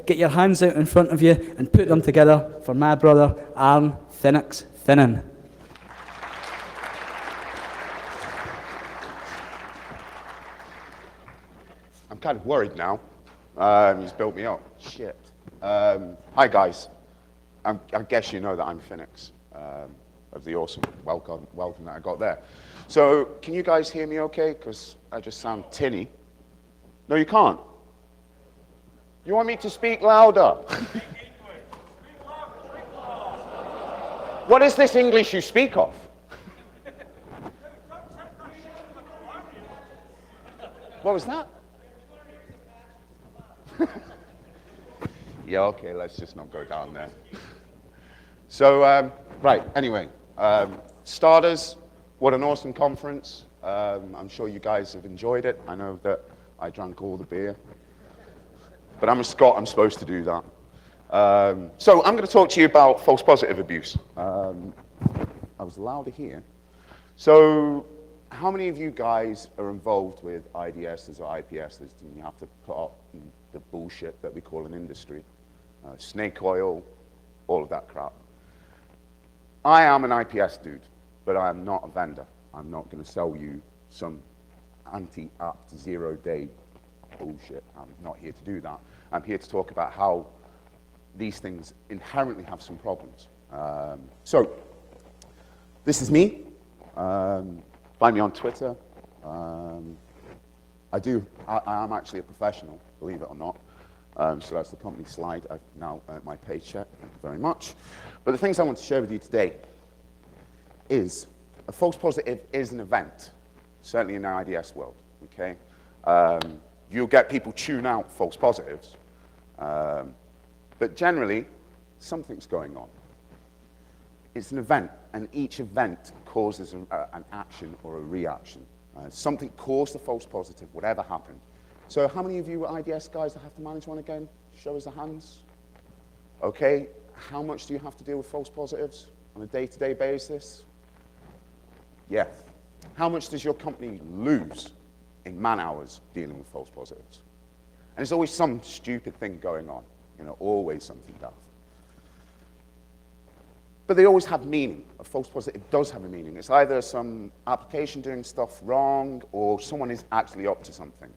Get your hands out in front of you and put them together for my brother, Arron Finnon. I'm kind of worried now. He's built me up. Shit. Hi, guys. I guess you know that I'm FinnX, of the awesome welcome that I got there. So, can you guys hear me okay? Because I just sound tinny. No, you can't. You want me to speak louder? What is this English you speak of? What was that? Yeah, okay, let's just not go down there. So, right, anyway, starters, what an awesome conference. I'm sure you guys have enjoyed it. I know that I drank all the beer. But I'm a Scot, I'm supposed to do that. So I'm going to talk to you about false positive abuse. I was louder here. So how many of you guys are involved with IDSs or IPSs and you have to put up the bullshit that we call an industry? Snake oil, all of that crap. I am an IPS dude, but I am not a vendor. I'm not going to sell you some anti-apt zero-day bullshit. I'm not here to do that. I'm here to talk about how these things inherently have some problems. So, this is me. Find me on Twitter. I am actually a professional, believe it or not. So that's the company slide. I've now earned my paycheck. Thank you very much. But the things I want to share with you today is a false positive is an event, certainly in the IDS world. Okay. You'll get people tune out false positives, but generally, something's going on. It's an event, and each event causes an action or a reaction. Something caused the false positive, whatever happened. So how many of you are IDS guys that have to manage one again? Show us the hands. Okay, how much do you have to deal with false positives on a day-to-day basis? Yeah. How much does your company lose in man-hours dealing with false positives? And there's always some stupid thing going on, always something daft. But they always have meaning. A false positive does have a meaning. It's either some application doing stuff wrong or someone is actually up to something.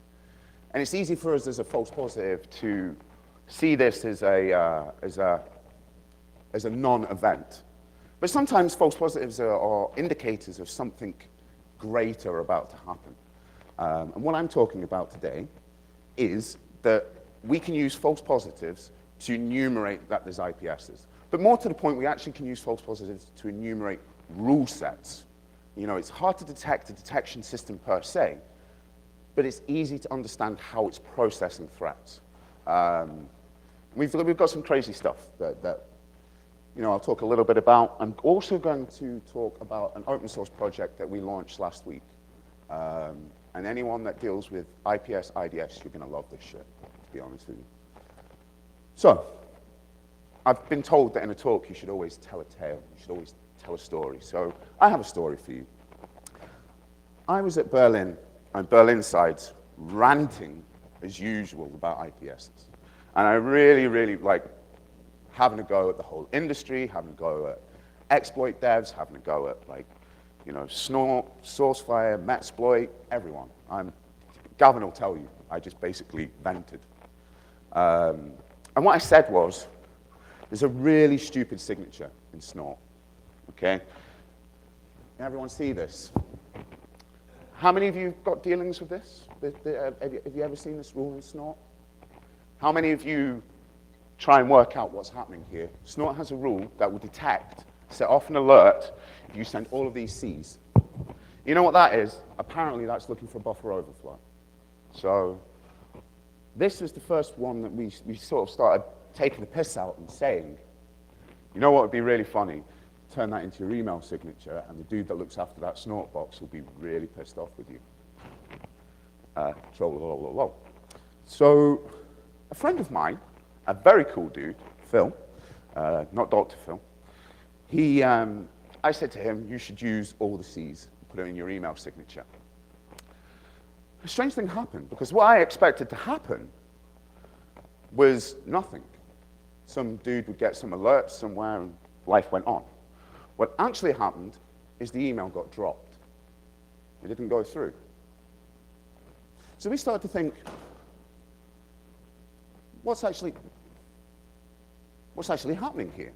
And it's easy for us as a false positive to see this as a non-event. But sometimes false positives are indicators of something greater about to happen. And what I'm talking about today is that we can use false positives to enumerate that there's IPSs. But more to the point, we actually can use false positives to enumerate rule sets. It's hard to detect a detection system per se, but it's easy to understand how it's processing threats. We've got some crazy stuff that I'll talk a little bit about. I'm also going to talk about an open source project that we launched last week. And anyone that deals with IPS, IDS, you're going to love this shit, to be honest with you. So, I've been told that in a talk you should always tell a tale. You should always tell a story. So, I have a story for you. I was at Berlin, on Berlin sides, ranting, as usual, about IPSs. And I really, really like having a go at the whole industry, having a go at exploit devs, having a go at, Snort, Sourcefire, Metasploit, everyone. Gavin will tell you, I just basically vented. And what I said was, there's a really stupid signature in Snort, okay? Everyone see this? How many of you got dealings with this? Have you ever seen this rule in Snort? How many of you try and work out what's happening here? Snort has a rule that will detect, set off an alert, if you send all of these Cs. You know what that is? Apparently that's looking for buffer overflow. So this was the first one that we sort of started taking the piss out and saying, you know what would be really funny? Turn that into your email signature, and the dude that looks after that Snort box will be really pissed off with you. So a friend of mine, a very cool dude, Phil, not Dr. Phil, I said to him, you should use all the Cs, put it in your email signature. A strange thing happened, because what I expected to happen was nothing. Some dude would get some alerts somewhere and life went on. What actually happened is the email got dropped. It didn't go through. So we started to think, what's actually happening here?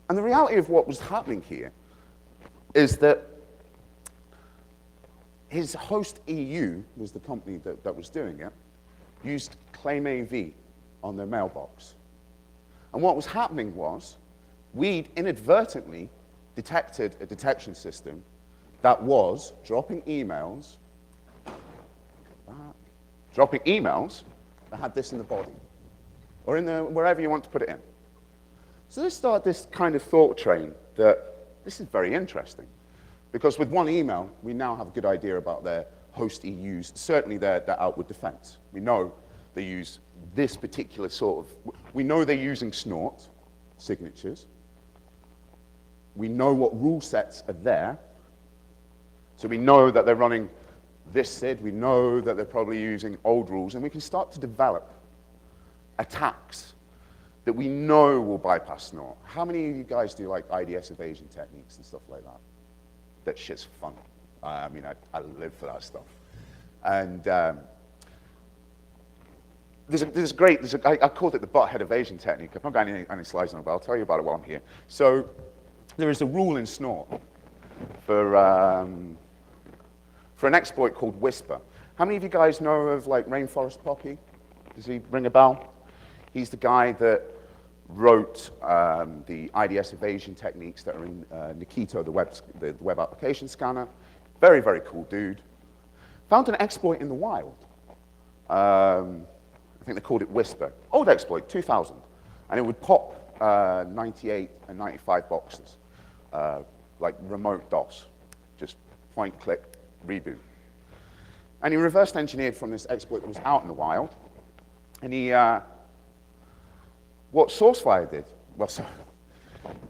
And the reality of what was happening here is that his host EU, was the company that was doing it, used Claim AV on their mailbox. And what was happening was, we'd inadvertently detected a detection system that was dropping emails that had this in the body, or in the, wherever you want to put it in. So this started this kind of thought train that this is very interesting, because with one email, we now have a good idea about their host EUs, certainly their outward defense. We know they use this particular sort of, we know they're using snort signatures. We know what rule sets are there. So we know that they're running this SID, we know that they're probably using old rules, and we can start to develop attacks that we know will bypass snort. How many of you guys do like IDS evasion techniques and stuff like that? That shit's fun. I mean, I live for that stuff. And I called it the butthead evasion technique. I've not got any slides on it, but I'll tell you about it while I'm here. So there is a rule in snort for an exploit called Whisper. How many of you guys know of like Rainforest Poppy? Does he ring a bell? He's the guy that wrote the IDS evasion techniques that are in Nikito, the web application scanner. Very, very cool dude. Found an exploit in the wild. I think they called it Whisper. Old exploit, 2000. And it would pop 98 and 95 boxes, like remote DOS. Just point, click, reboot. And he reverse engineered from this exploit that was out in the wild. And he, what SourceFire did, well, so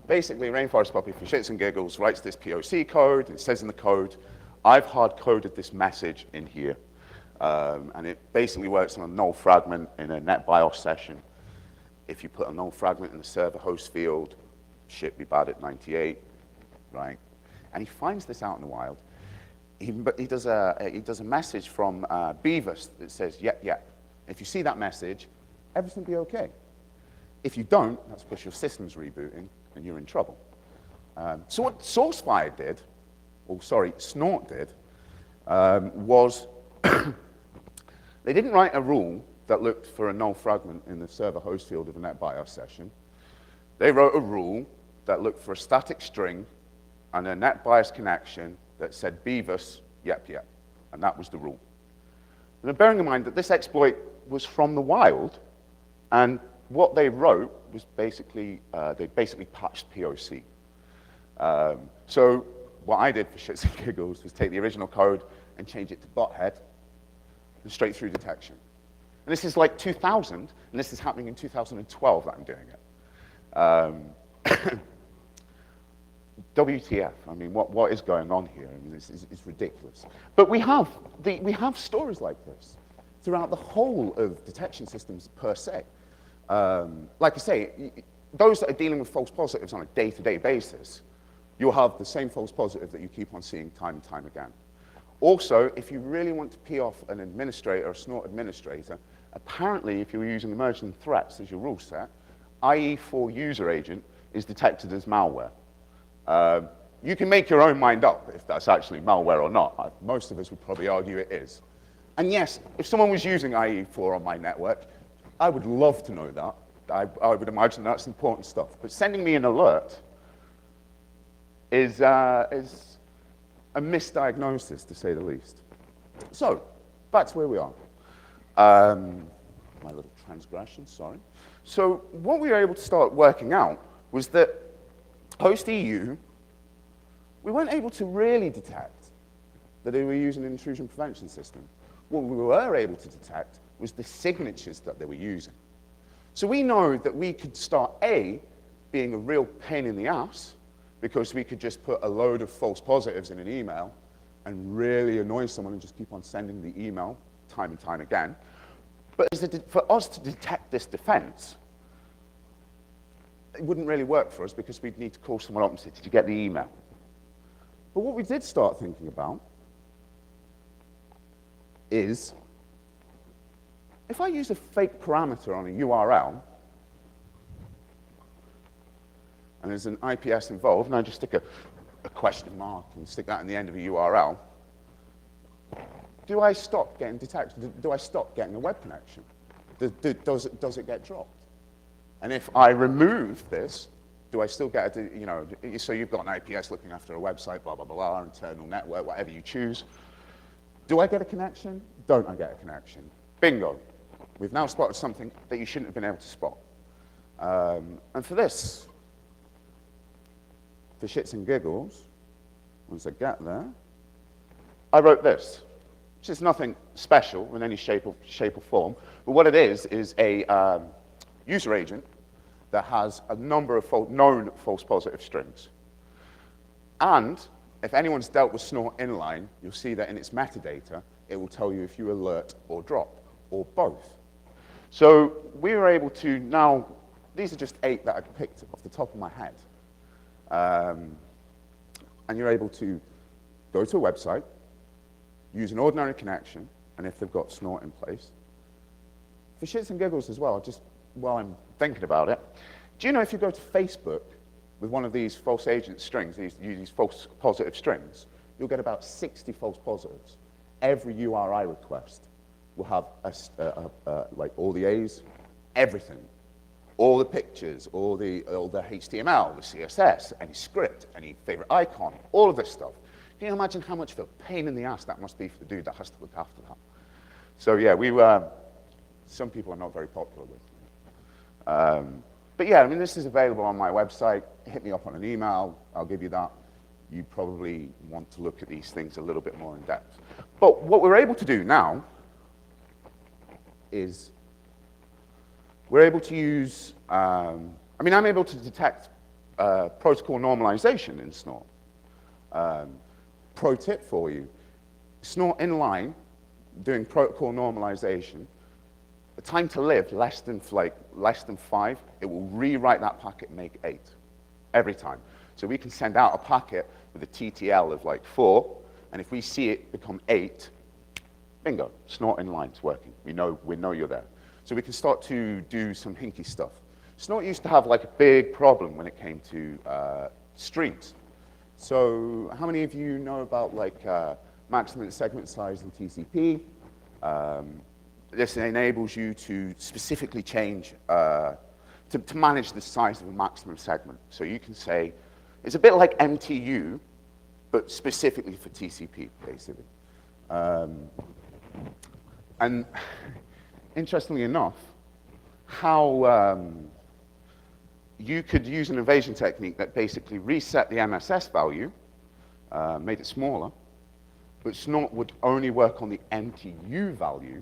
basically Rainforest Poppy, for shits and giggles, writes this POC code, and it says in the code, I've hard-coded this message in here. And it basically works on a null fragment in a NetBIOS session. If you put a null fragment in the server host field, shit be bad at 98, right? And he finds this out in the wild. He does a message from Beavis that says, yep, yep. If you see that message, everything will be okay. If you don't, that's because your system's rebooting and you're in trouble. So what SourceFire did, or sorry, Snort did, was they didn't write a rule that looked for a null fragment in the server host field of a NetBIOS session. They wrote a rule that looked for a static string and a NetBIOS connection that said Beavis, yep, yep. And that was the rule. And bearing in mind that this exploit was from the wild, and what they wrote was basically, they basically patched POC. So what I did for shits and giggles was take the original code and change it to butthead and straight through detection. And this is like 2000, and this is happening in 2012 that I'm doing it. WTF, I mean, what is going on here? I mean, it's ridiculous. But we have stories like this throughout the whole of detection systems per se. Like I say, those that are dealing with false positives on a day-to-day basis, you'll have the same false positive that you keep on seeing time and time again. Also, if you really want to pee off an administrator, a snort administrator, apparently if you're using emerging threats as your rule set, IE4 user agent is detected as malware. You can make your own mind up if that's actually malware or not. Most of us would probably argue it is. And yes, if someone was using IE4 on my network, I would love to know that. I would imagine that's important stuff. But sending me an alert is a misdiagnosis, to say the least. So, back to where we are. My little transgression, sorry. So what we were able to start working out was that host EU, we weren't able to really detect that they were using an intrusion prevention system. What we were able to detect was the signatures that they were using. So we know that we could start A, being a real pain in the ass, because we could just put a load of false positives in an email and really annoy someone and just keep on sending the email time and time again. But for us to detect this defense, it wouldn't really work for us because we'd need to call someone up to get the email. But what we did start thinking about is, if I use a fake parameter on a URL, and there's an IPS involved, and I just stick a question mark and stick that in the end of a URL, do I stop getting detected? Do I stop getting a web connection? Does it get dropped? And if I remove this, do I still get so you've got an IPS looking after a website, blah, blah, blah, internal network, whatever you choose. Do I get a connection? Don't I get a connection? Bingo. We've now spotted something that you shouldn't have been able to spot. And for this, for shits and giggles, once I get there, I wrote this, which is nothing special in any shape or form, but what it is a user agent that has a number of known false positive strings. And if anyone's dealt with Snort inline, you'll see that in its metadata, it will tell you if you alert or drop, or both. So we were able to now, these are just 8 that I picked off the top of my head. And you're able to go to a website, use an ordinary connection, and if they've got Snort in place. For shits and giggles as well, just while I'm thinking about it, do you know if you go to Facebook with one of these false agent strings, these false positive strings, you'll get about 60 false positives. Every URI request will have like all the A's, everything. All the pictures, all the HTML, the CSS, any script, any favorite icon, all of this stuff. Can you imagine how much of a pain in the ass that must be for the dude that has to look after that? So yeah, some people are not very popular with me. But yeah, I mean, this is available on my website. Hit me up on an email, I'll give you that. You probably want to look at these things a little bit more in depth. But what we're able to do now is we're able to use, I'm able to detect protocol normalization in Snort. Pro tip for you, Snort inline, doing protocol normalization, the time to live less than 5, it will rewrite that packet and make 8 every time. So we can send out a packet with a TTL of like 4, and if we see it become 8, bingo, Snort inline's working. We know you're there. So we can start to do some hinky stuff. Snort used to have like a big problem when it came to streams. So how many of you know about like maximum segment size in TCP? This enables you to specifically change, to manage the size of a maximum segment. So you can say, it's a bit like MTU, but specifically for TCP, basically. And interestingly enough, how you could use an evasion technique that basically reset the MSS value, made it smaller, but Snort would only work on the MTU value,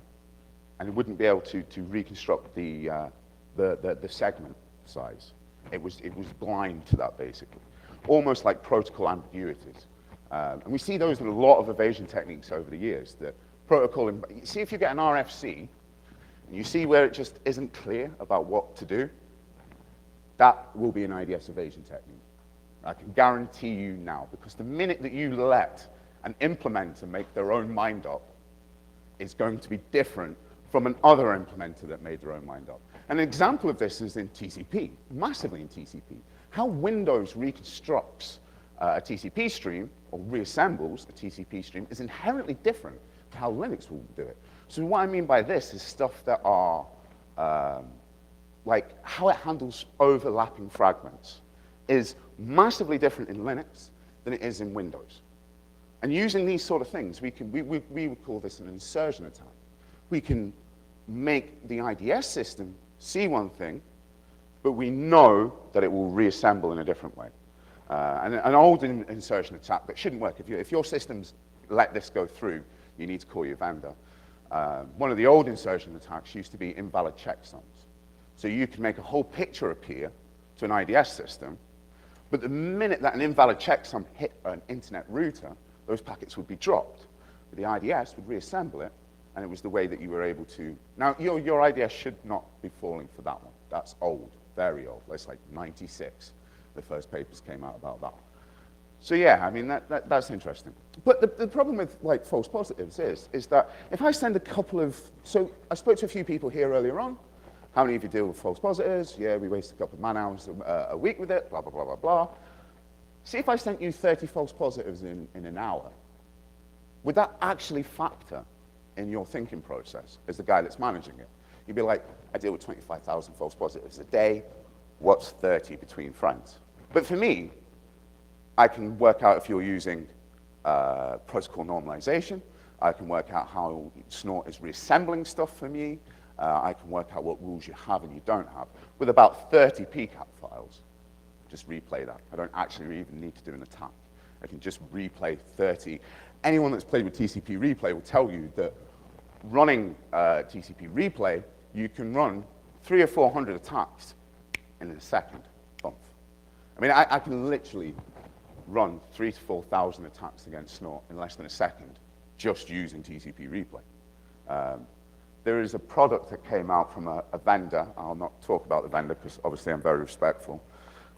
and it wouldn't be able to reconstruct the segment size. It was blind to that, basically. Almost like protocol ambiguities. And we see those in a lot of evasion techniques over the years. The protocol, you see if you get an RFC, and you see where it just isn't clear about what to do, that will be an IDS evasion technique. I can guarantee you now, because the minute that you let an implementer make their own mind up, it's going to be different from an other implementer that made their own mind up. An example of this is in TCP, massively in TCP. How Windows reconstructs a TCP stream, or reassembles a TCP stream, is inherently different to how Linux will do it. So what I mean by this is stuff that are, like how it handles overlapping fragments is massively different in Linux than it is in Windows. And using these sort of things, we would call this an insertion attack. We can make the IDS system see one thing, but we know that it will reassemble in a different way. And an old insertion attack that shouldn't work. If your systems let this go through, you need to call your vendor. One of the old insertion attacks used to be invalid checksums. So you could make a whole picture appear to an IDS system, but the minute that an invalid checksum hit an internet router, those packets would be dropped. The IDS would reassemble it, and it was the way that you were able to. Now, your IDS should not be falling for that one. That's old, very old. That's like 96. The first papers came out about that. So yeah, I mean, that's interesting. But the problem with like false positives is that if I send a couple of, so I spoke to a few people here earlier on. How many of you deal with false positives? Yeah, we waste a couple of man hours a week with it, blah, blah, blah, blah, blah. See if I sent you 30 false positives in an hour. Would that actually factor in your thinking process as the guy that's managing it? You'd be like, I deal with 25,000 false positives a day. What's 30 between friends? But for me, I can work out if you're using protocol normalization. I can work out how Snort is reassembling stuff for me. I can work out what rules you have and you don't have. With about 30 PCAP files, just replay that. I don't actually even need to do an attack. I can just replay 30. Anyone that's played with TCP replay will tell you that running TCP replay, you can run 300 or 400 attacks in a second. Bump. I mean, I can literally run 3,000 to 4,000 attacks against Snort in less than a second just using TCP replay. There is a product that came out from a vendor. I'll not talk about the vendor because obviously I'm very respectful.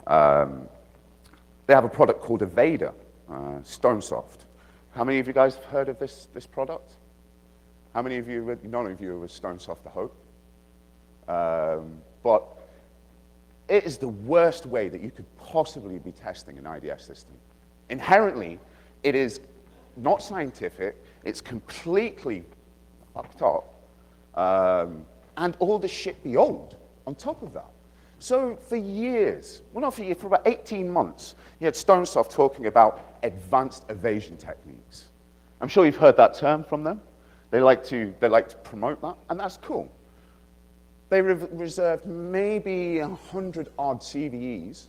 They have a product called Evader, StoneSoft. How many of you guys have heard of this product? How many of you, none of you are with StoneSoft, I hope. But it is the worst way that you could possibly be testing an IDS system. Inherently, it is not scientific, it's completely fucked up, and all the shit be old on top of that. So for years, well not for years, for about 18 months, you had StoneSoft talking about advanced evasion techniques. I'm sure you've heard that term from them. They like to promote that, and that's cool. They reserved maybe 100 odd CVEs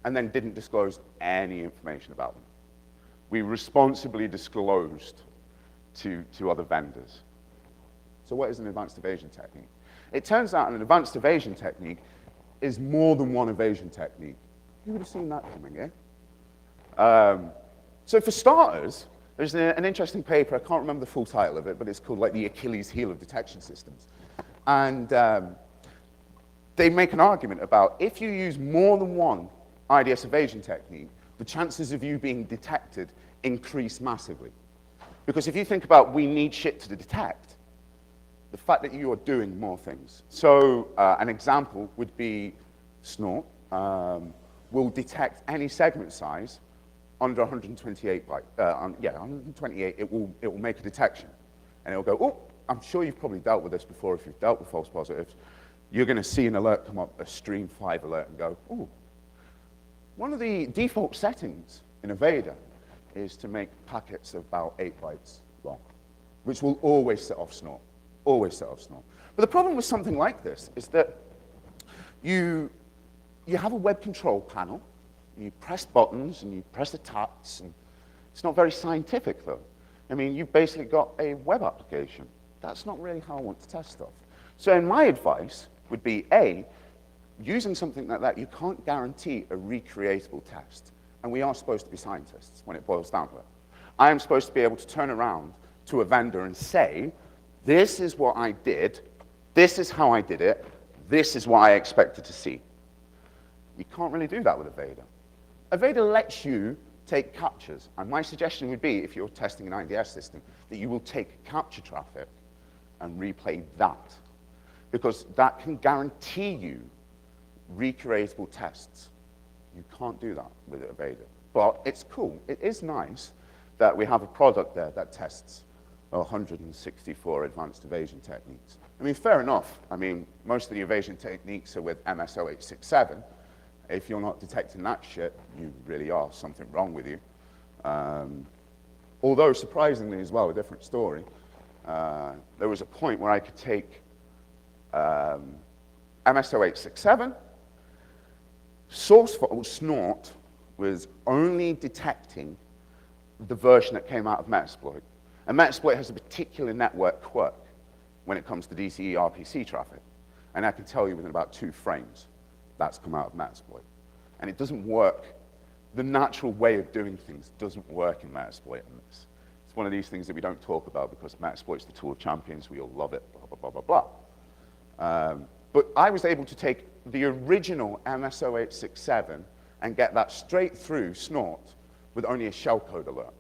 and then didn't disclose any information about them. We responsibly disclosed to other vendors. So what is an advanced evasion technique? It turns out an advanced evasion technique is more than one evasion technique. You would have seen that coming, eh? So for starters, there's an interesting paper, I can't remember the full title of it, but it's called like the Achilles heel of detection systems. And they make an argument about if you use more than one IDS evasion technique, the chances of you being detected increase massively. Because if you think about we need shit to detect, the fact that you are doing more things. So an example would be Snort will detect any segment size under 128 byte. 128, it will make a detection. And it will go, oh, I'm sure you've probably dealt with this before if you've dealt with false positives. You're going to see an alert come up, a stream 5 alert, and go, oh. One of the default settings in Evader is to make packets about 8 bytes long, which will always set off Snort, always set off Snort. But the problem with something like this is that you have a web control panel, you press buttons, and you press the taps, and it's not very scientific, though. I mean, you've basically got a web application. That's not really how I want to test stuff. So my advice would be, A, using something like that, you can't guarantee a recreatable test. And we are supposed to be scientists when it boils down to it. I am supposed to be able to turn around to a vendor and say, this is what I did, this is how I did it, this is what I expected to see. You can't really do that with Evader. Evader lets you take captures. And my suggestion would be, if you're testing an IDS system, that you will take capture traffic and replay that. Because that can guarantee you recreatable tests. You can't do that with Evader. But it's cool. It is nice that we have a product there that tests 164 advanced evasion techniques. I mean, fair enough. I mean, most of the evasion techniques are with MS-0867. If you're not detecting that shit, you really are something wrong with you. Although, surprisingly as well, a different story, there was a point where I could take MS-0867, source file Snort was only detecting the version that came out of Metasploit. And Metasploit has a particular network quirk when it comes to DCE RPC traffic. And I can tell you within about 2 frames that's come out of Metasploit. And it doesn't work. The natural way of doing things doesn't work in Metasploit in this. It's It's one of these things that we don't talk about because Metasploit's the tool of champions. We all love it, blah, blah, blah, blah, blah. But I was able to take the original MS0867 and get that straight through Snort with only a shellcode alert.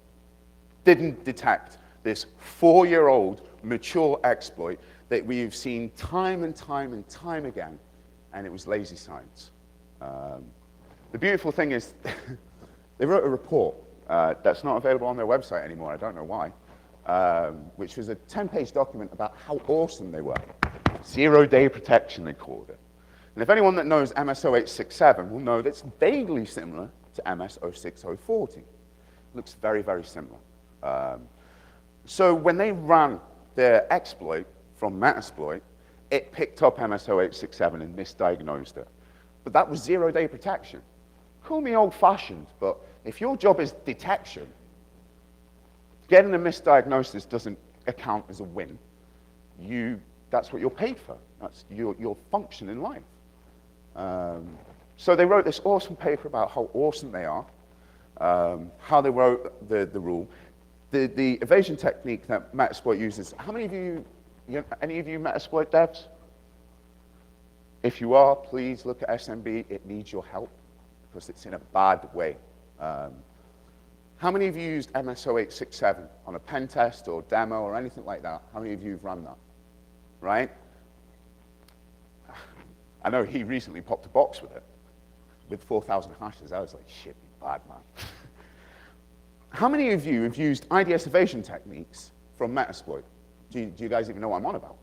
Didn't detect this 4-year-old mature exploit that we've seen time and time and time again, and it was lazy science. The beautiful thing is they wrote a report that's not available on their website anymore, I don't know why, which was a 10-page document about how awesome they were. Zero-day protection, they called it. And if anyone that knows MS0867 will know that it's vaguely similar to MS06040. Looks very, very similar. So when they ran their exploit from Metasploit, it picked up MS0867 and misdiagnosed it. But that was zero-day protection. Call me old-fashioned, but if your job is detection, getting a misdiagnosis doesn't account as a win. That's what you're paid for. That's your function in life. So they wrote this awesome paper about how awesome they are, how they wrote the rule, the evasion technique that Metasploit uses. How many of any of you Metasploit devs? If you are, please look at SMB. It needs your help because it's in a bad way. How many of you used MS0867 on a pen test or demo or anything like that? How many of you have run that? Right? I know he recently popped a box with it, with 4,000 hashes. I was like, shit, you bad man. How many of you have used IDS evasion techniques from Metasploit? Do you guys even know what I'm on about?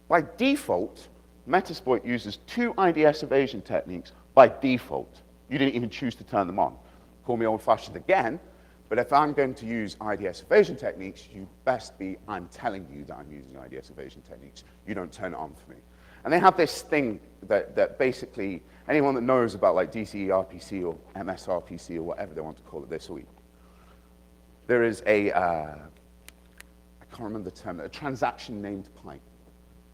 By default, Metasploit uses 2 IDS evasion techniques by default. You didn't even choose to turn them on. Call me old-fashioned again, but if I'm going to use IDS evasion techniques, you best be, I'm telling you that I'm using IDS evasion techniques. You don't turn it on for me. And they have this thing that basically, anyone that knows about like DCE-RPC or MS-RPC or whatever they want to call it this week, there is a, I can't remember the term, a transaction named pipe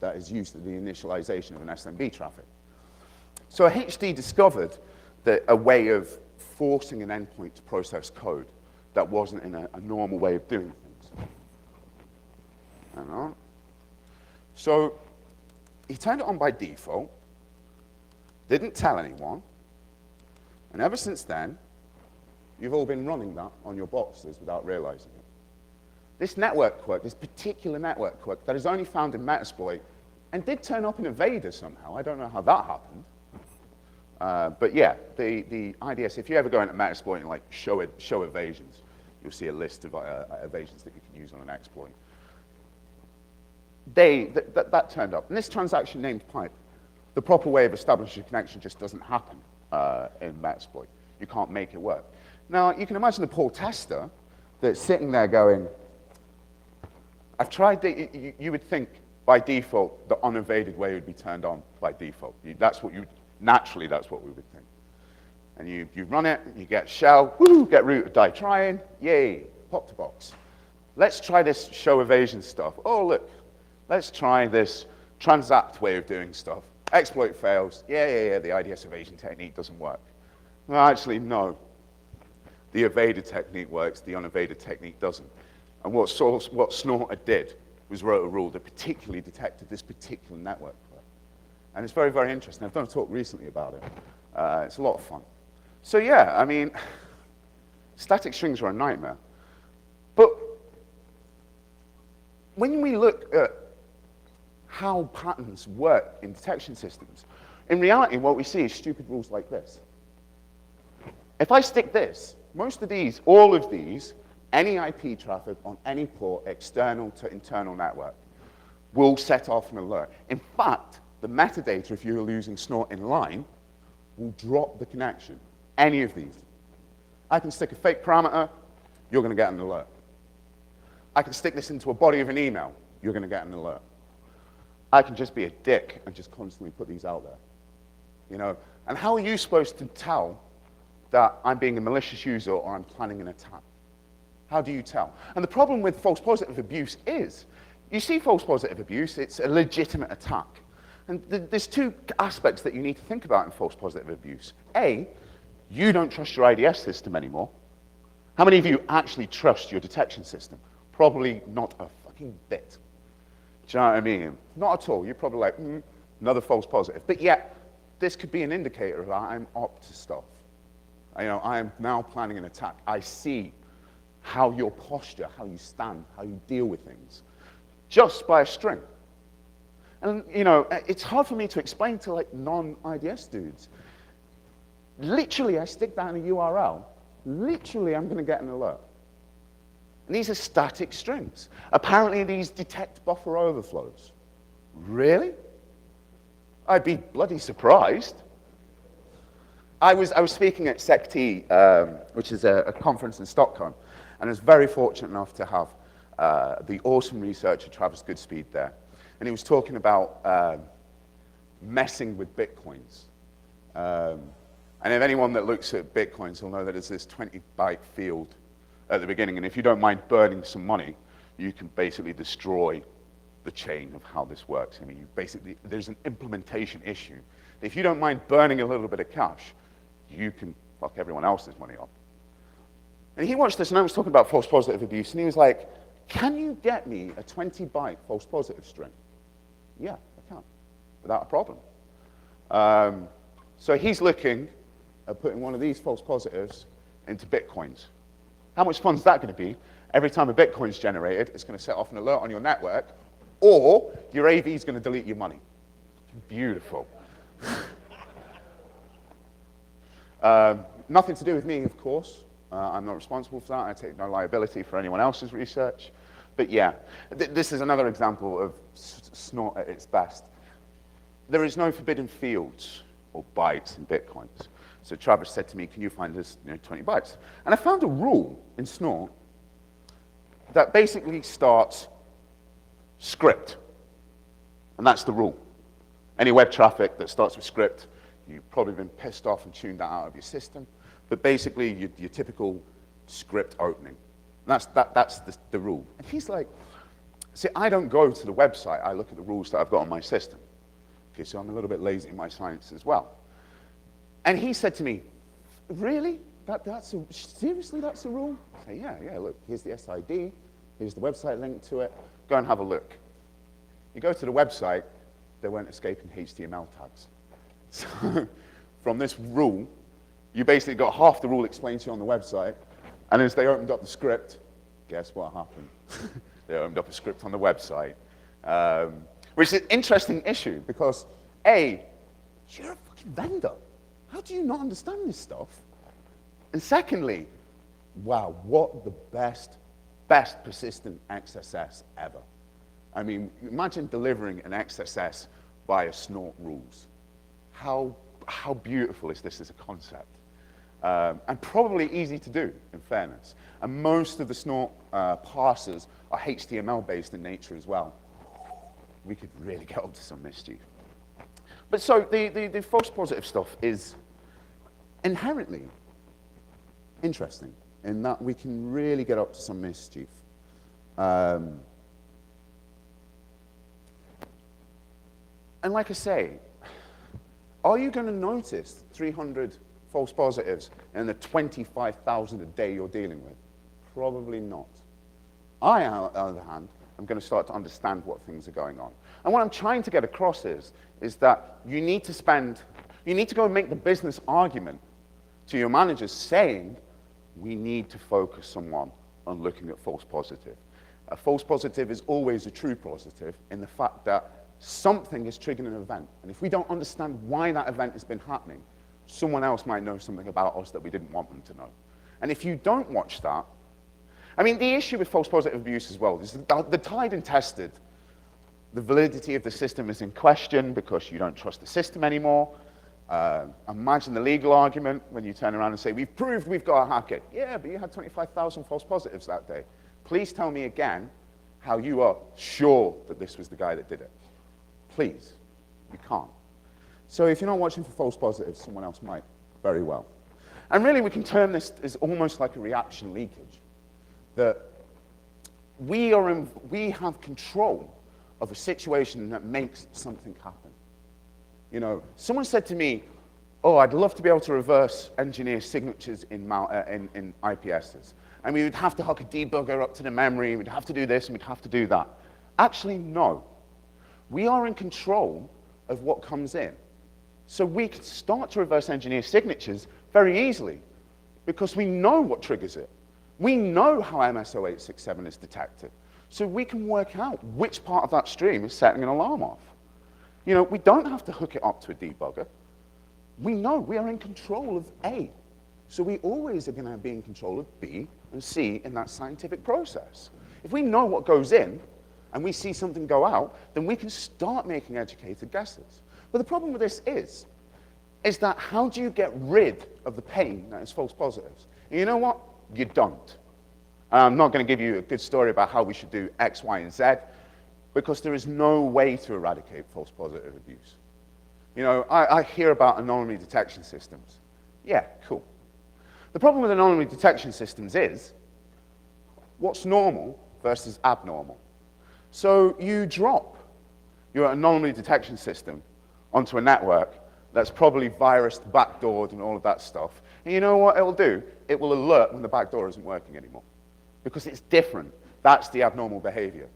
that is used in the initialization of an SMB traffic. So HD discovered that a way of forcing an endpoint to process code that wasn't in a normal way of doing things. Hang on. So he turned it on by default, didn't tell anyone, and ever since then, you've all been running that on your boxes without realizing it. This network quirk, this particular network quirk that is only found in Metasploit, and did turn up in Evader somehow. I don't know how that happened. But yeah, the IDS, if you ever go into Metasploit and like show evasions, you'll see a list of evasions that you can use on an exploit. That turned up. And this transaction named pipe, the proper way of establishing a connection just doesn't happen in Metasploit. You can't make it work. Now, you can imagine the poor tester that's sitting there going, I've tried, you would think by default the unevaded way would be turned on by default. Naturally, that's what we would think. And you run it, you get shell, woo, get root, die trying, yay, pop to box. Let's try this show evasion stuff. Oh, look, let's try this transact way of doing stuff. Exploit fails, yeah, the IDS evasion technique doesn't work. Well, actually, no. The evaded technique works, the unevaded technique doesn't. And what Snorter did was wrote a rule that particularly detected this particular network. And it's very, very interesting. I've done a talk recently about it. It's a lot of fun. So yeah, I mean, static strings are a nightmare. But when we look at how patterns work in detection systems, in reality, what we see is stupid rules like this. If I stick this, most of these, all of these, any IP traffic on any port, external to internal network, will set off an alert. In fact, the metadata, if you're using Snort in line, will drop the connection. Any of these. I can stick a fake parameter, you're going to get an alert. I can stick this into a body of an email, you're going to get an alert. I can just be a dick and just constantly put these out there. You know? And how are you supposed to tell that I'm being a malicious user or I'm planning an attack? How do you tell? And the problem with false positive abuse is, you see false positive abuse, it's a legitimate attack. And there's 2 aspects that you need to think about in false positive abuse. A, you don't trust your IDS system anymore. How many of you actually trust your detection system? Probably not a fucking bit. Do you know what I mean? Not at all. You're probably like, another false positive. But yet, this could be an indicator that I'm up to stuff. You know, I am now planning an attack. I see how your posture, how you stand, how you deal with things, just by a string. And, you know, it's hard for me to explain to, like, non-IDS dudes. Literally, I stick that in a URL. Literally, I'm going to get an alert. And these are static strings. Apparently, these detect buffer overflows. Really? I'd be bloody surprised. I was speaking at SecT, which is a conference in Stockholm, and I was very fortunate enough to have the awesome researcher Travis Goodspeed there. And he was talking about messing with bitcoins. And if anyone that looks at bitcoins will know that it's this 20-byte field at the beginning, and if you don't mind burning some money, you can basically destroy the chain of how this works. I mean, there's an implementation issue. If you don't mind burning a little bit of cash, you can fuck everyone else's money up. And he watched this, and I was talking about false positive abuse, and he was like, can you get me a 20-byte false positive string? Yeah, I can, without a problem. So he's looking at putting one of these false positives into bitcoins. How much fun is that going to be? Every time a bitcoin is generated, it's going to set off an alert on your network, or your AV is going to delete your money. Beautiful. Nothing to do with me, of course. I'm not responsible for that. I take no liability for anyone else's research. But yeah, this is another example of snort at its best. There is no forbidden fields or bytes in bitcoins. So Travis said to me, can you find us 20 bytes? And I found a rule in snort that basically starts script. And that's the rule. Any web traffic that starts with script, you've probably been pissed off and tuned that out of your system. But basically, your typical script opening. And that's the rule. And he's like, see, I don't go to the website. I look at the rules that I've got on my system. Okay, so I'm a little bit lazy in my science as well. And he said to me, really? Seriously, that's the rule? I say, yeah, look, here's the SID. Here's the website link to it. Go and have a look. You go to the website, they weren't escaping HTML tags. So from this rule, you basically got half the rule explained to you on the website, and as they opened up the script, guess what happened? They opened up a script on the website, which is an interesting issue because, A, you're a fucking vendor. How do you not understand this stuff? And secondly, wow, what the best persistent XSS ever. I mean, imagine delivering an XSS via snort rules. How beautiful is this as a concept? And probably easy to do, in fairness. And most of the snort parsers are HTML-based in nature as well. We could really get up to some mischief. But so the false positive stuff is inherently interesting in that we can really get up to some mischief. And like I say, are you going to notice 300 false positives in the 25,000 a day you're dealing with? Probably not. I, on the other hand, am going to start to understand what things are going on. And what I'm trying to get across is that you need to go and make the business argument to your managers saying, we need to focus someone on looking at false positive. A false positive is always a true positive in the fact that something is triggering an event. And if we don't understand why that event has been happening, someone else might know something about us that we didn't want them to know. And if you don't watch that, I mean, the issue with false positive abuse as well is that the tried and tested, the validity of the system is in question because you don't trust the system anymore. Imagine the legal argument when you turn around and say, we've proved we've got a hacker. Yeah, but you had 25,000 false positives that day. Please tell me again how you are sure that this was the guy that did it. Please. You can't. So if you're not watching for false positives, someone else might very well. And really, we can term this as almost like a reaction leakage. That we have control of a situation that makes something happen. You know, someone said to me, oh, I'd love to be able to reverse engineer signatures in IPSs. And we would have to hook a debugger up to the memory, we'd have to do this, and we'd have to do that. Actually, no. We are in control of what comes in. So we can start to reverse engineer signatures very easily because we know what triggers it. We know how MS0867 is detected. So we can work out which part of that stream is setting an alarm off. You know, we don't have to hook it up to a debugger. We know we are in control of A. So we always are going to be in control of B and C in that scientific process. If we know what goes in and we see something go out, then we can start making educated guesses. But the problem with this is that how do you get rid of the pain that is false positives? And you know what? You don't. I'm not going to give you a good story about how we should do X, Y, and Z, because there is no way to eradicate false positive abuse. You know, I hear about anomaly detection systems. Yeah, cool. The problem with anomaly detection systems is what's normal versus abnormal. So you drop your anomaly detection system onto a network that's probably virused, backdoored, and all of that stuff. And you know what it'll do? It will alert when the backdoor isn't working anymore. Because it's different. That's the abnormal behavior.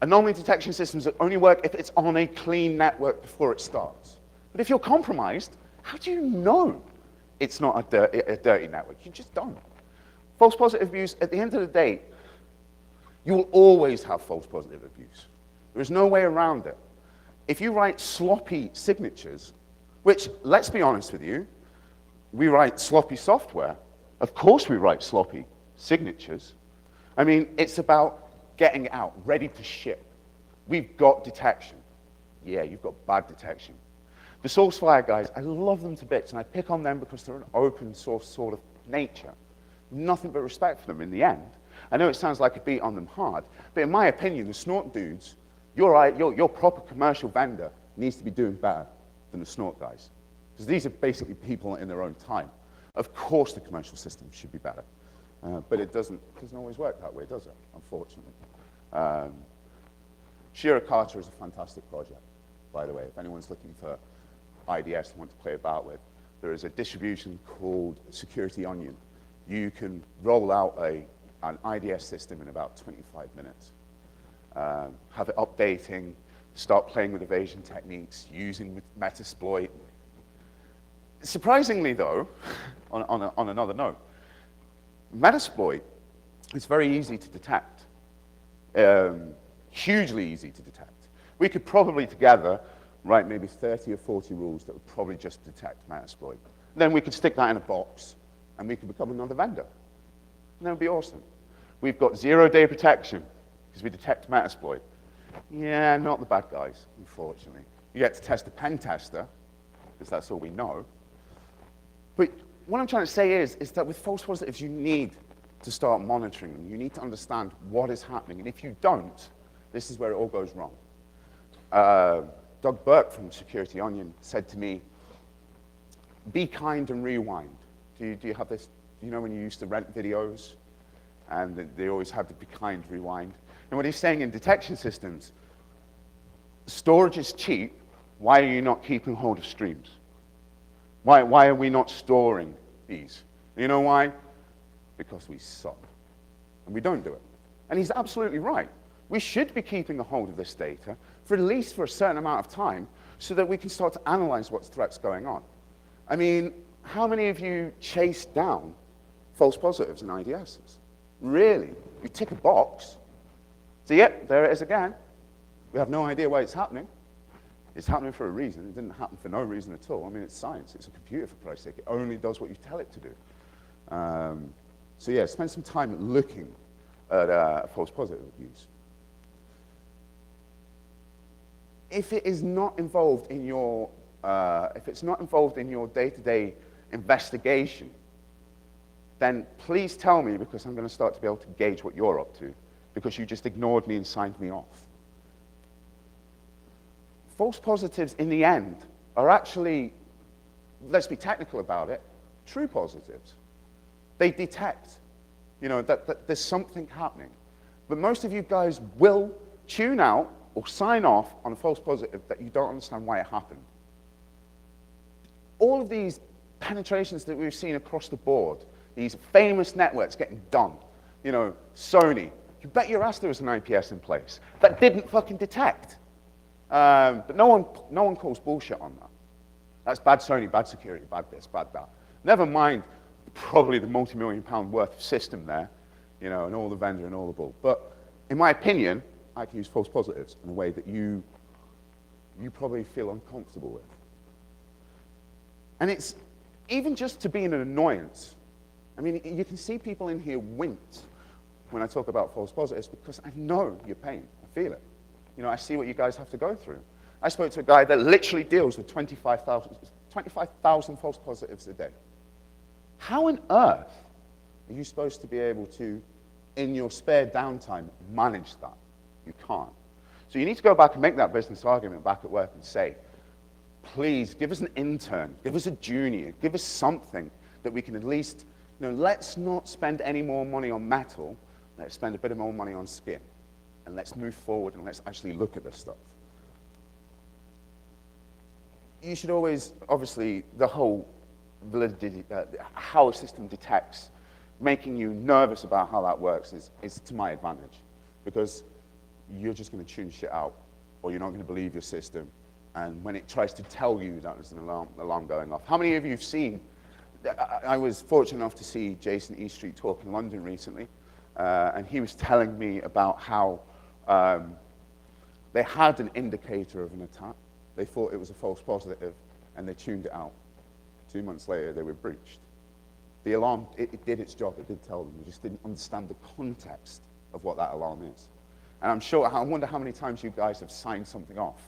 Anomaly detection systems only work if it's on a clean network before it starts. But if you're compromised, how do you know it's not a dirty network? You just don't. False positive abuse, at the end of the day, you will always have false positive abuse. There is no way around it. If you write sloppy signatures, which, let's be honest with you, we write sloppy software. Of course we write sloppy signatures. I mean, it's about getting it out, ready to ship. We've got detection. Yeah, you've got bad detection. The SourceFire guys, I love them to bits, and I pick on them because they're an open source sort of nature. Nothing but respect for them in the end. I know it sounds like a beat on them hard, but in my opinion, the Snort dudes, your proper commercial vendor needs to be doing better than the Snort guys. Because these are basically people in their own time. Of course the commercial system should be better. But it doesn't always work that way, does it? Unfortunately. GrrCON is a fantastic project, by the way. If anyone's looking for IDS and want to play about with, there is a distribution called Security Onion. You can roll out an IDS system in about 25 minutes. Have it updating, start playing with evasion techniques, using with Metasploit. Surprisingly, though, on another note, Metasploit is very easy to detect, hugely easy to detect. We could probably together write maybe 30 or 40 rules that would probably just detect Metasploit. Then we could stick that in a box, and we could become another vendor. And that would be awesome. We've got 0-day protection, because we detect Metasploit. Yeah, not the bad guys, unfortunately. You get to test a pen tester, because that's all we know. But what I'm trying to say is that with false positives, you need to start monitoring them. You need to understand what is happening. And if you don't, this is where it all goes wrong. Doug Burke from Security Onion said to me, be kind and rewind. Do you have this, you know when you used to rent videos? And they always had the be kind, rewind. And what he's saying in detection systems, storage is cheap. Why are you not keeping hold of streams? Why are we not storing these? You know why? Because we suck. And we don't do it. And he's absolutely right. We should be keeping a hold of this data for at least for a certain amount of time so that we can start to analyze what threats going on. I mean, how many of you chase down false positives in IDSs? Really? You tick a box. So yep, there it is again. We have no idea why it's happening. It's happening for a reason. It didn't happen for no reason at all. I mean, it's science. It's a computer, for Christ's sake. It only does what you tell it to do. So yeah, spend some time looking at false positive abuse. If it is not involved in your, if it's not involved in your day-to-day investigation, then please tell me, because I'm going to start to be able to gauge what you're up to, because you just ignored me and signed me off. False positives, in the end, are actually, let's be technical about it, true positives. They detect, you know, that there's something happening. But most of you guys will tune out or sign off on a false positive that you don't understand why it happened. all of these penetrations that we've seen across the board, these famous networks getting done, you know, Sony, you bet your ass there was an IPS in place that didn't fucking detect. But no one calls bullshit on that. That's bad Sony, bad security, bad this, bad that. Never mind probably the multi-million-pound worth of system there, you know, and all the vendor and all the bull. But in my opinion, I can use false positives in a way that you probably feel uncomfortable with. And it's even just to be an annoyance. I mean, you can see people in here wince when I talk about false positives because I know your pain. I feel it. You know, I see what you guys have to go through. I spoke to a guy that literally deals with 25,000 false positives a day. How on earth are you supposed to be able to, in your spare downtime, manage that? You can't. So you need to go back and make that business argument back at work and say, please, give us an intern, give us a junior, give us something that we can at least, you know, let's not spend any more money on metal, let's spend a bit more money on skin. And let's move forward and let's actually look at this stuff. You should always, obviously, the whole validity, how a system detects, making you nervous about how that works is to my advantage. Because you're just going to tune shit out, or you're not going to believe your system. And when it tries to tell you that there's an alarm going off. How many of you have seen, I was fortunate enough to see Jason Eastreet talk in London recently, and he was telling me about how they had an indicator of an attack. They thought it was a false positive, and they tuned it out. 2 months later, they were breached. The alarm, it did its job. It did tell them. You just didn't understand the context of what that alarm is. And I wonder how many times you guys have signed something off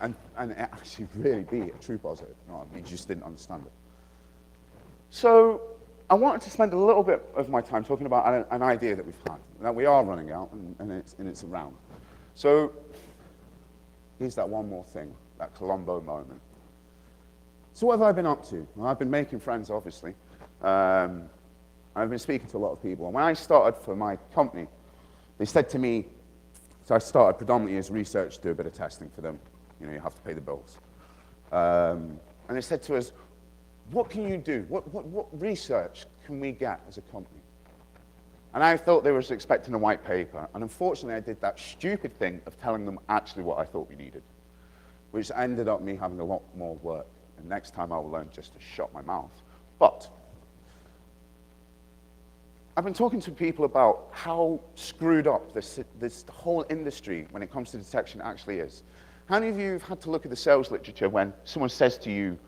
and it actually really be a true positive. No, you just didn't understand it. So I wanted to spend a little bit of my time talking about an idea that we've had, that we are running out, and it's around. So here's that one more thing, that Columbo moment. So what have I been up to? Well, I've been making friends, obviously. I've been speaking to a lot of people. And when I started for my company, they said to me, so I started predominantly as research to do a bit of testing for them. You know, you have to pay the bills. And they said to us, what can you do? What research can we get as a company? And I thought they were expecting a white paper. And unfortunately, I did that stupid thing of telling them actually what I thought we needed, which ended up me having a lot more work. And next time I will learn just to shut my mouth. But I've been talking to people about how screwed up this whole industry when it comes to detection actually is. How many of you have had to look at the sales literature when someone says to you,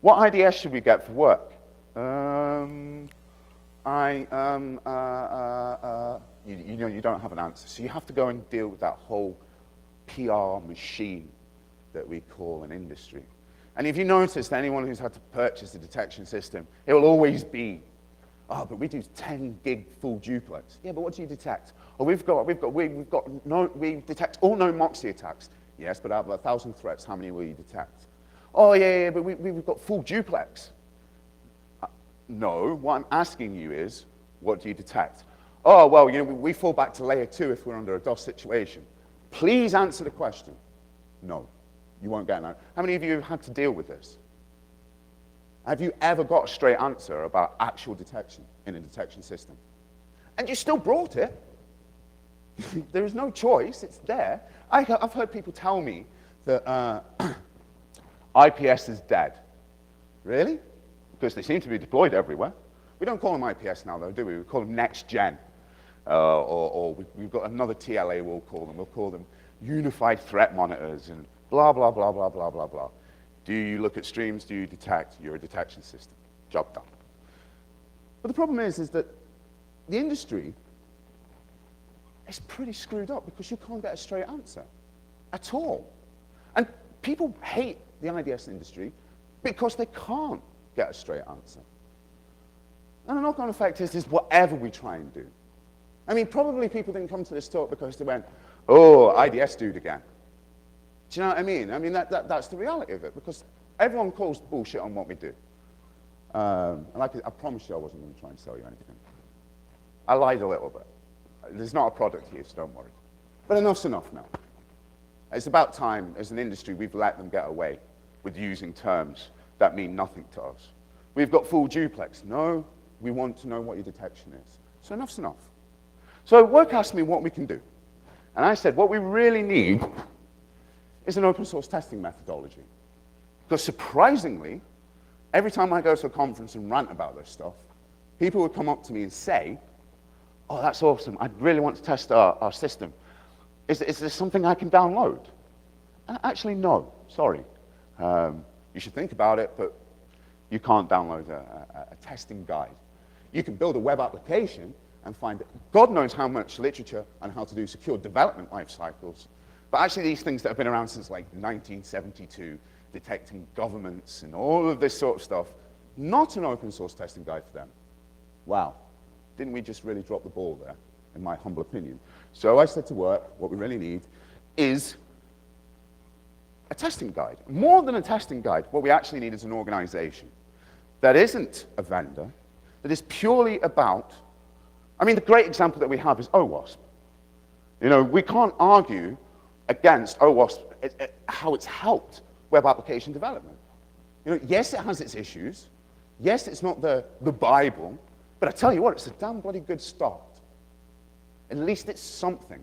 what IDS should we get for work? You know, you don't have an answer. So you have to go and deal with that whole PR machine that we call an industry. And if you notice, anyone who's had to purchase a detection system, it will always be, oh, but we do 10 gig full duplex. Yeah, but what do you detect? Oh, we detect all known Moxie attacks. Yes, but out of 1,000 threats, how many will you detect? Oh, yeah, but we've got full duplex. No, what I'm asking you is, what do you detect? Oh, well, you know, we fall back to layer 2 if we're under a DOS situation. Please answer the question. No, you won't get an answer. How many of you have had to deal with this? Have you ever got a straight answer about actual detection in a detection system? And you still brought it. There is no choice, it's there. I've heard people tell me that IPS is dead. Really? Because they seem to be deployed everywhere. We don't call them IPS now, though, do we? We call them next gen. Or we've got another TLA we'll call them. We'll call them unified threat monitors and blah, blah, blah, blah, blah, blah, blah. Do you look at streams? Do you detect? You're a detection system. Job done. But the problem is that the industry is pretty screwed up because you can't get a straight answer at all. And people hate the IDS industry because they can't get a straight answer. And the knock-on effect is whatever we try and do. I mean, probably people didn't come to this talk because they went, oh, IDS dude again. Do you know what I mean? I mean, that's the reality of it, because everyone calls bullshit on what we do. And I promise you I wasn't going to try and sell you anything. I lied a little bit. There's not a product here, so don't worry. But enough's enough now. It's about time, as an industry, we've let them get away with using terms that mean nothing to us. We've got full duplex. No, we want to know what your detection is. So enough's enough. So work asked me what we can do. And I said, what we really need is an open source testing methodology. Because surprisingly, every time I go to a conference and rant about this stuff, people would come up to me and say, oh, that's awesome. I'd really want to test our system. Is there something I can download? And actually, no. Sorry. You should think about it, but you can't download a testing guide. You can build a web application and find God knows how much literature on how to do secure development life cycles. But actually, these things that have been around since like 1972, detecting governments and all of this sort of stuff, not an open source testing guide for them. Wow. Didn't we just really drop the ball there, in my humble opinion? So I said to work, what we really need is a testing guide. More than a testing guide, what we actually need is an organization that isn't a vendor, that is purely about, I mean, the great example that we have is OWASP. You know, we can't argue against OWASP, how it's helped web application development. You know, yes, it has its issues. Yes, it's not the Bible, but I tell you what, it's a damn bloody good start. At least it's something.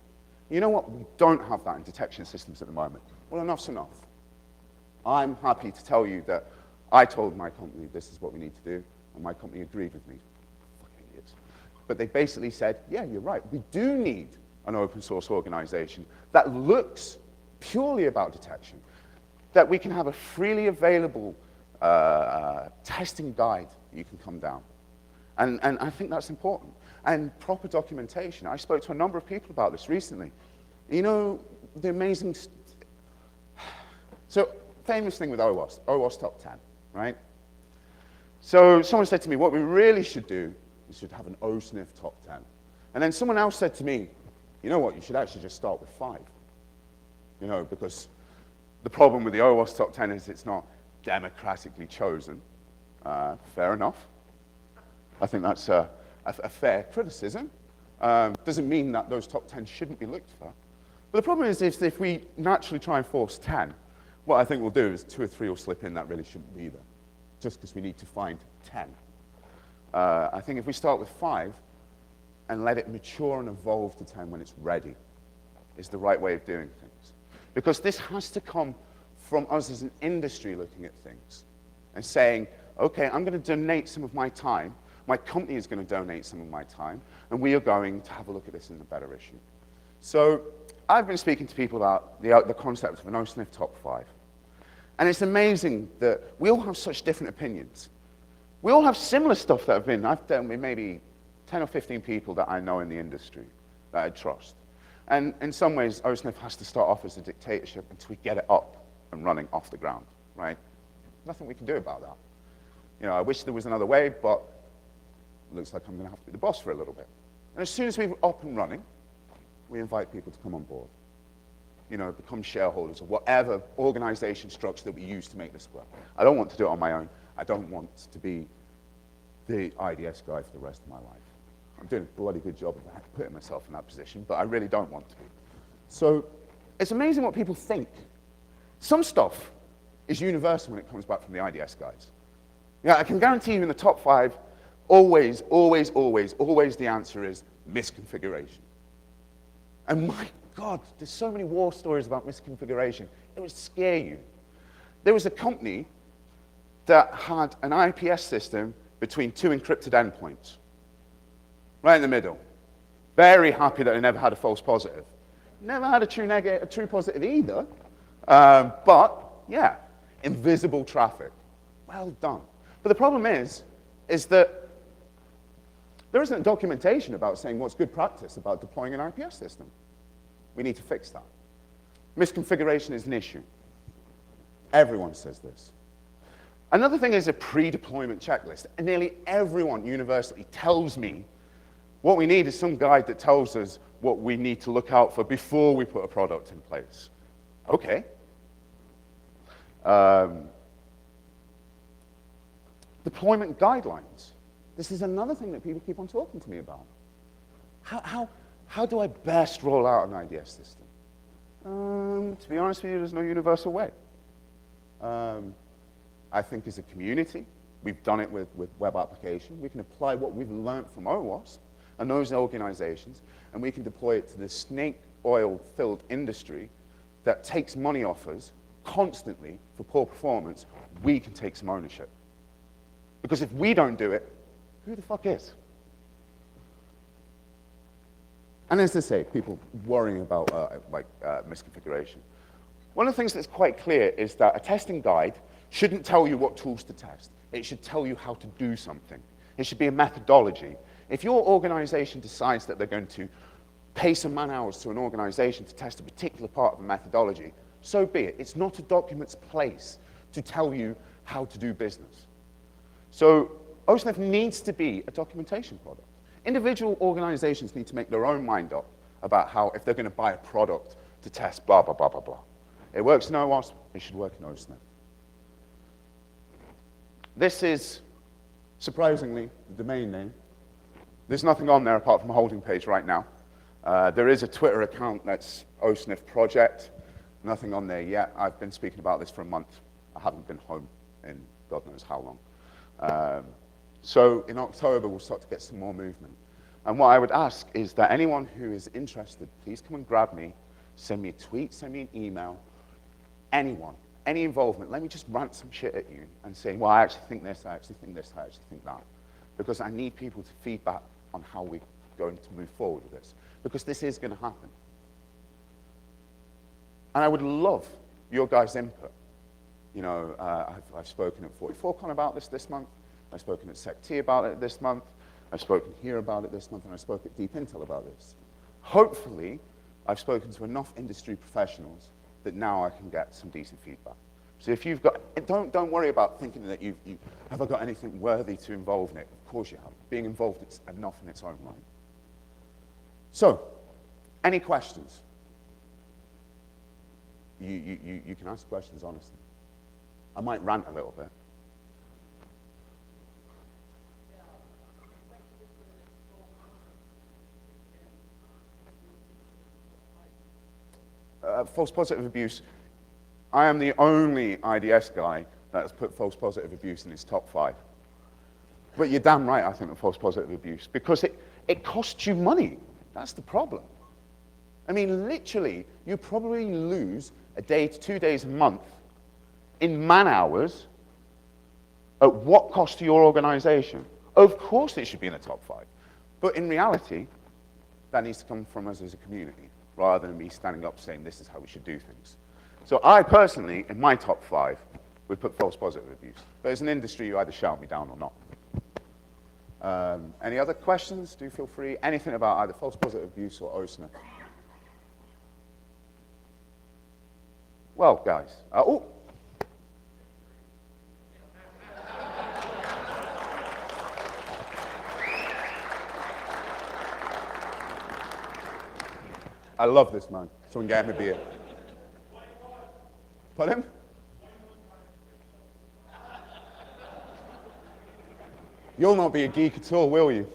You know what? We don't have that in detection systems at the moment. Well, enough's enough. I'm happy to tell you that I told my company this is what we need to do, and my company agreed with me. Fucking idiots. But they basically said, yeah, you're right. We do need an open source organization that looks purely about detection, that we can have a freely available testing guide you can come down. And I think that's important. And proper documentation. I spoke to a number of people about this recently. You know, the amazing... So, famous thing with OWASP, OWASP top 10, right? So someone said to me, what we really should do is should have an OSNF top 10. And then someone else said to me, you know what, you should actually just start with 5. You know, because the problem with the OWASP top 10 is it's not democratically chosen. Fair enough. I think that's a fair criticism. Doesn't mean that those top 10 shouldn't be looked for. But the problem is if we naturally try and force 10, what I think we'll do is 2 or 3 will slip in that really shouldn't be there, just because we need to find 10. I think if we start with 5 and let it mature and evolve to 10 when it's ready, is the right way of doing things. Because this has to come from us as an industry looking at things and saying, okay, I'm going to donate some of my time, my company is going to donate some of my time, and we are going to have a look at this as a better issue. So I've been speaking to people about the concept of an OSNF top 5. And it's amazing that we all have such different opinions. We all have similar stuff that have been, I've done with maybe 10 or 15 people that I know in the industry that I trust. And in some ways, OSNF has to start off as a dictatorship until we get it up and running off the ground, right? Nothing we can do about that. You know, I wish there was another way, but it looks like I'm going to have to be the boss for a little bit. And as soon as we're up and running, we invite people to come on board. You know, become shareholders of whatever organization structure that we use to make this work. I don't want to do it on my own. I don't want to be the IDS guy for the rest of my life. I'm doing a bloody good job of putting myself in that position, but I really don't want to be. So it's amazing what people think. Some stuff is universal when it comes back from the IDS guys. Yeah, I can guarantee you in the top 5, always, always, always, always the answer is misconfiguration. And my God, there's so many war stories about misconfiguration. It would scare you. There was a company that had an IPS system between 2 encrypted endpoints, right in the middle. Very happy that they never had a false positive. Never had a true positive either. But yeah, invisible traffic. Well done. But the problem is that there isn't documentation about saying what's good practice about deploying an IPS system. We need to fix that. Misconfiguration is an issue. Everyone says this. Another thing is a pre-deployment checklist. And nearly everyone universally tells me what we need is some guide that tells us what we need to look out for before we put a product in place. Okay. Deployment guidelines. This is another thing that people keep on talking to me about. How do I best roll out an IDS system? To be honest with you, there's no universal way. I think as a community, we've done it with web application. We can apply what we've learned from OWASP and those organizations, and we can deploy it to the snake oil-filled industry that takes money off us constantly for poor performance. We can take some ownership. Because if we don't do it, who the fuck is? And as I say, people worrying about misconfiguration. One of the things that's quite clear is that a testing guide shouldn't tell you what tools to test. It should tell you how to do something. It should be a methodology. If your organization decides that they're going to pay some man-hours to an organization to test a particular part of a methodology, so be it. It's not a document's place to tell you how to do business. So OSNF needs to be a documentation product. Individual organizations need to make their own mind up about how, if they're going to buy a product to test blah, blah, blah, blah, blah. It works in OWASP, it should work in OSNF. This is, surprisingly, the domain name. There's nothing on there apart from a holding page right now. There is a Twitter account that's OSNF Project. Nothing on there yet. I've been speaking about this for a month. I haven't been home in God knows how long. So in October, we'll start to get some more movement. And what I would ask is that anyone who is interested, please come and grab me, send me a tweet, send me an email, anyone, any involvement. Let me just rant some shit at you and say, well, I actually think this, I actually think this, I actually think that. Because I need people to feedback on how we're going to move forward with this. Because this is going to happen. And I would love your guys' input. You know, I've spoken at 44Con about this month. I've spoken at SecT about it this month. I've spoken here about it this month, and I spoke at Deep Intel about this. Hopefully, I've spoken to enough industry professionals that now I can get some decent feedback. So if you've got, don't worry about thinking that have I got anything worthy to involve in it? Of course you have. Being involved is enough in its own right. So, any questions? You can ask questions honestly. I might rant a little bit. False positive abuse. I am the only IDS guy that has put false positive abuse in his top 5. But you're damn right, I think, of false positive abuse, because it costs you money. That's the problem. I mean, literally, you probably lose a day to 2 days a month in man-hours at what cost to your organization? Of course it should be in the top 5. But in reality, that needs to come from us as a community, rather than me standing up saying this is how we should do things. So I personally, in my top 5, would put false positive abuse. But as an industry, you either shout me down or not. Any other questions? Do feel free. Anything about either false positive abuse or OSNF? Well, guys. Oh. I love this man. Someone get him a beer. Put him? You'll not be a geek at all, will you?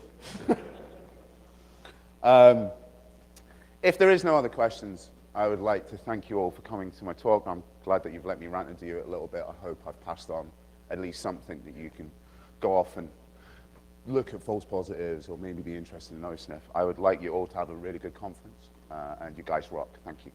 If there is no other questions, I would like to thank you all for coming to my talk. I'm glad that you've let me rant into you a little bit. I hope I've passed on at least something that you can go off and look at false positives or maybe be interested in OSNF. I would like you all to have a really good conference, and you guys rock. Thank you.